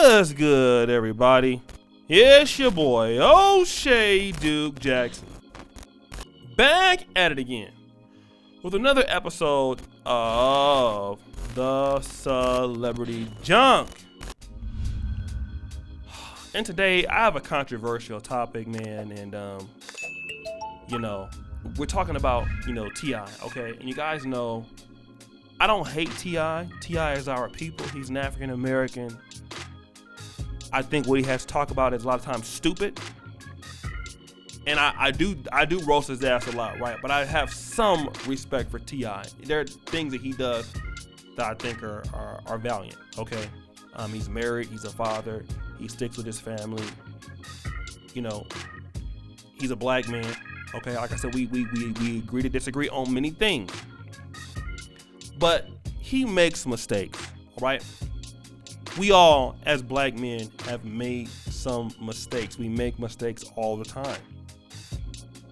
What's good, everybody? It's your boy, O'Shea Duke Jackson. Back at it again with another episode of the Celebrity Junk. And today I have a controversial topic, man, and we're talking about, T.I., okay? And you guys know I don't hate T.I. T.I. is our people. He's an African American. I think what he has to talk about is a lot of times stupid. And I do roast his ass a lot, right? But I have some respect for T.I. There are things that he does that I think are valiant, okay? He's married, he's a father, he sticks with his family. He's a black man, okay? Like I said, we agree to disagree on many things. But he makes mistakes, all right? We all, as black men, have made some mistakes. We make mistakes all the time.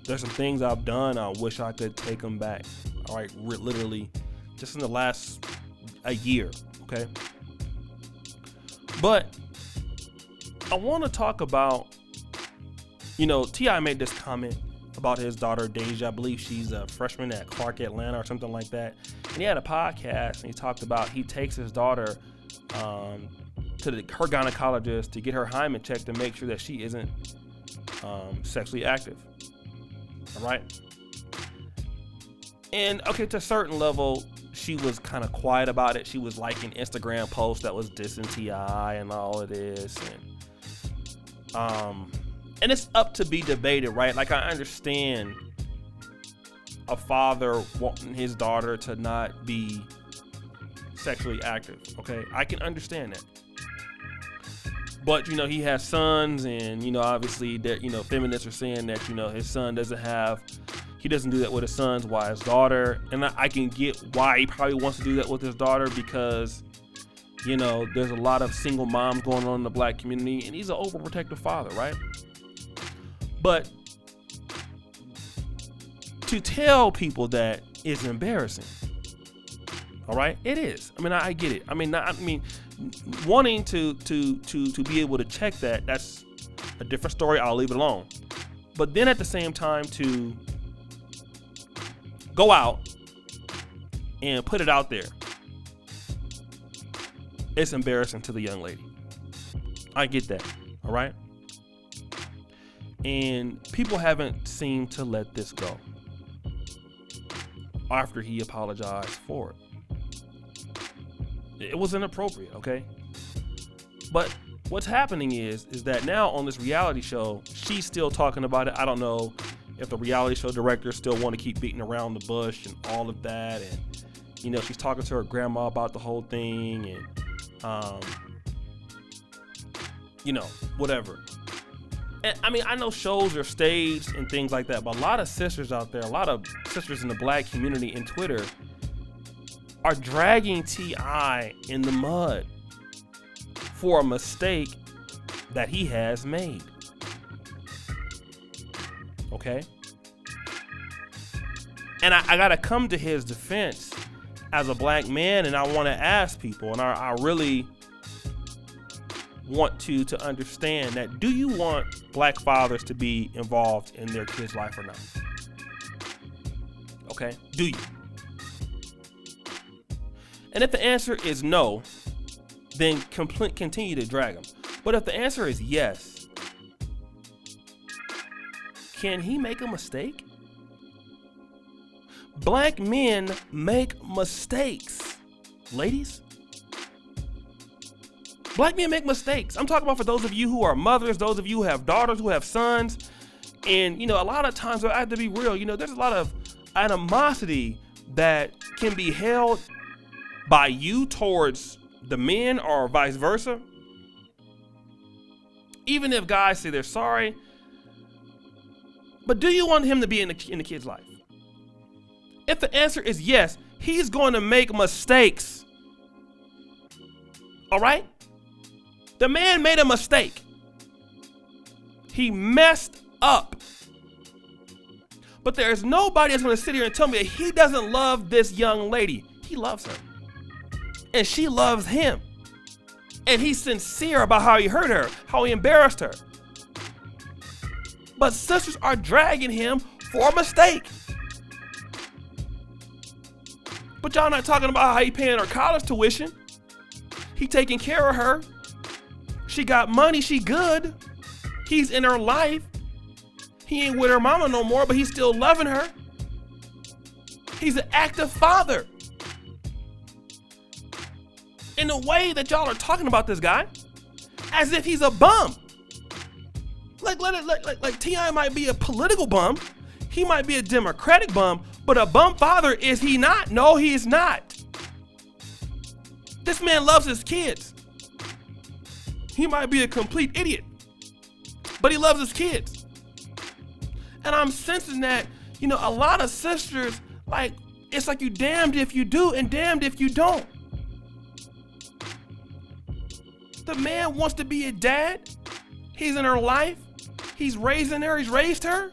There's some things I've done, I wish I could take them back, all right? Literally, just in the last a year, okay? But I want to talk about, T.I. made this comment about his daughter, Deyjah. I believe she's a freshman at Clark Atlanta or something like that. And he had a podcast, and he talked about he takes his daughter to her gynecologist to get her hymen checked to make sure that she isn't sexually active. All right? And, okay, to a certain level, she was kind of quiet about it. She was liking Instagram posts that was dissing T.I. and all of this. And it's up to be debated, right? Like, I understand a father wanting his daughter to not be sexually active, okay? I can understand that. But, he has sons, and, obviously, that, feminists are saying that, his son he doesn't do that with his sons, why his daughter. And I can get why he probably wants to do that with his daughter because, there's a lot of single moms going on in the black community, and he's an overprotective father, right? But to tell people that is embarrassing. All right, it is. I mean, I get it. I mean, wanting to be able to check that's a different story. I'll leave it alone. But then at the same time to go out and put it out there, it's embarrassing to the young lady. I get that. All right. And people haven't seemed to let this go after he apologized for it. It was inappropriate, okay? But what's happening is that now on this reality show, she's still talking about it. I don't know if the reality show directors still want to keep beating around the bush and all of that. And, she's talking to her grandma about the whole thing and, whatever. And, I know shows are staged and things like that, but a lot of sisters out there, a lot of sisters in the black community and Twitter are dragging T.I. in the mud for a mistake that he has made. Okay? And I gotta come to his defense as a black man, and I want to ask people, and I really want to understand that, do you want black fathers to be involved in their kids' life or not? Okay? Do you? And if the answer is no, then continue to drag him. But if the answer is yes, can he make a mistake? Black men make mistakes, ladies. Black men make mistakes. I'm talking about for those of you who are mothers, those of you who have daughters, who have sons. And, a lot of times, I have to be real, there's a lot of animosity that can be held by you towards the men or vice versa. Even if guys say they're sorry. But do you want him to be in the kid's life? If the answer is yes, he's going to make mistakes. All right? The man made a mistake. He messed up. But there's nobody that's going to sit here and tell me that he doesn't love this young lady. He loves her. And she loves him. And he's sincere about how he hurt her, how he embarrassed her. But sisters are dragging him for a mistake. But y'all not talking about how he paying her college tuition. He taking care of her. She got money, she good. He's in her life. He ain't with her mama no more, but he's still loving her. He's an active father. In the way that y'all are talking about this guy, as if he's a bum. Like T.I. might be a political bum. He might be a Democratic bum, but a bum father is he not? No, he is not. This man loves his kids. He might be a complete idiot, but he loves his kids. And I'm sensing that, a lot of sisters, it's like you damned if you do and damned if you don't. The man wants to be a dad. He's in her life. He's raising her. He's raised her.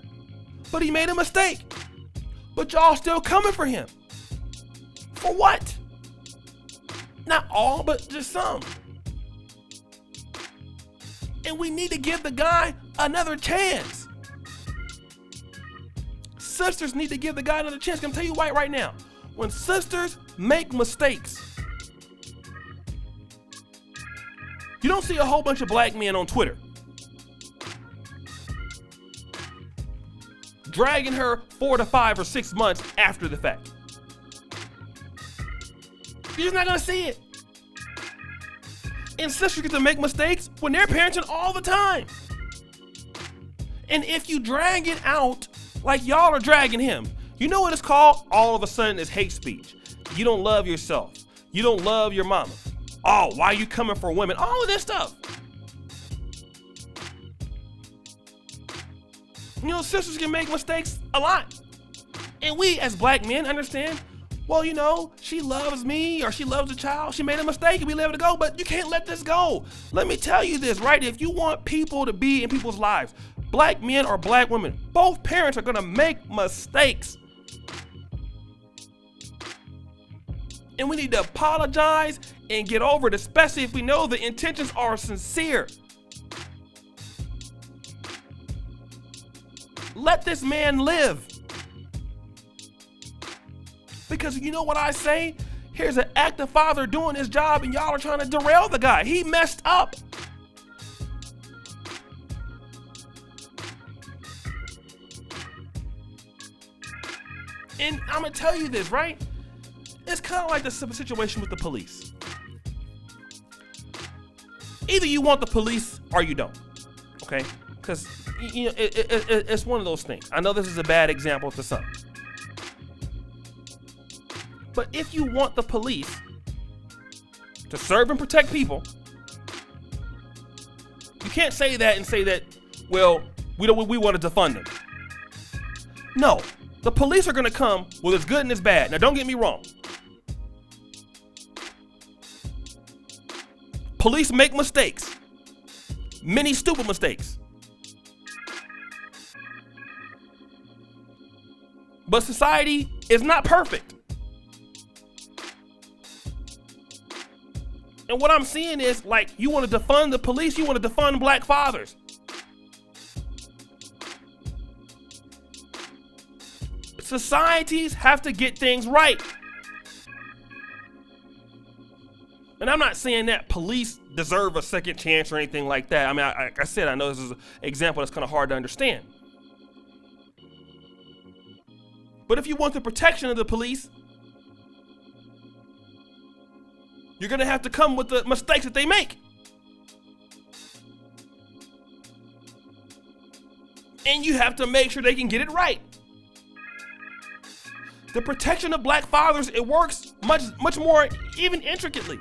But he made a mistake. But y'all still coming for him. For what? Not all, but just some. And we need to give the guy another chance. Sisters need to give the guy another chance. I'm going to tell you why right now. When sisters make mistakes, you don't see a whole bunch of black men on Twitter dragging her 4 to 5 or 6 months after the fact. You're just not gonna see it. And sisters get to make mistakes when they're parenting all the time. And if you drag it out like y'all are dragging him, you know what it's called? All of a sudden it's hate speech. You don't love yourself. You don't love your mama. Oh, why are you coming for women? All of this stuff. Sisters can make mistakes a lot. And we as black men understand, well, she loves me or she loves the child. She made a mistake and we let it go, but you can't let this go. Let me tell you this, right? If you want people to be in people's lives, black men or black women, both parents are gonna make mistakes. And we need to apologize and get over it, especially if we know the intentions are sincere. Let this man live. Because you know what I say? Here's an active father doing his job and y'all are trying to derail the guy. He messed up. And I'm going to tell you this, right? It's kind of like the situation with the police. Either you want the police or you don't, okay? Because, it's one of those things. I know this is a bad example to some. But if you want the police to serve and protect people, you can't say that and say that, well, we want to defund them. No, the police are going to come with its good and its bad. Now, don't get me wrong. Police make mistakes, many stupid mistakes. But society is not perfect. And what I'm seeing is, you want to defund the police, you want to defund black fathers. Societies have to get things right. And I'm not saying that police deserve a second chance or anything like that. I mean, like I said, I know this is an example that's kind of hard to understand. But if you want the protection of the police, you're going to have to come with the mistakes that they make. And you have to make sure they can get it right. The protection of black fathers, it works much more, even intricately.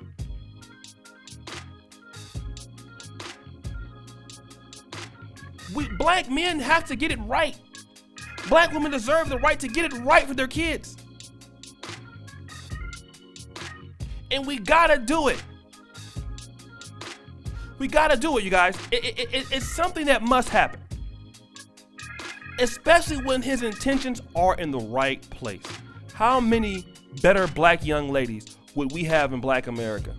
Black men have to get it right. Black women deserve the right to get it right for their kids. And we gotta do it. We gotta do it, you guys. It's something that must happen. Especially when his intentions are in the right place. How many better black young ladies would we have in black America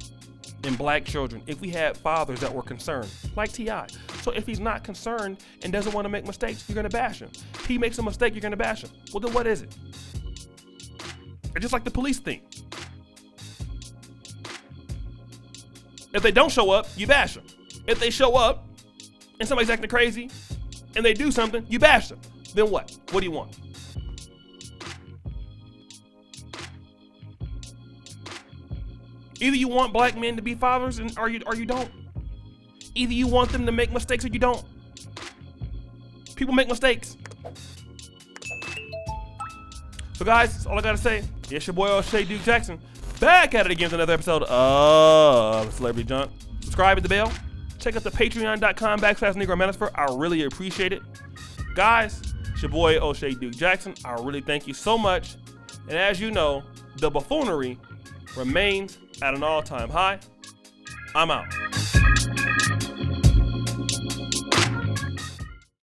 in black children if we had fathers that were concerned, like T.I. So if he's not concerned and doesn't want to make mistakes, you're going to bash him. If he makes a mistake, you're going to bash him. Well, then what is it? It's just like the police thing. If they don't show up, you bash them. If they show up and somebody's acting crazy and they do something, you bash them. Then what? What do you want? Either you want black men to be fathers or you don't. Either you want them to make mistakes or you don't. People make mistakes. So guys, that's all I gotta say. It's your boy O'Shea Duke Jackson. Back at it again with another episode of Celebrity Junk. Subscribe at the bell. Check out the patreon.com/Negro Manosphere. I really appreciate it. Guys, it's your boy O'Shea Duke Jackson. I really thank you so much. And as you know, the buffoonery remains at an all-time high. I'm out.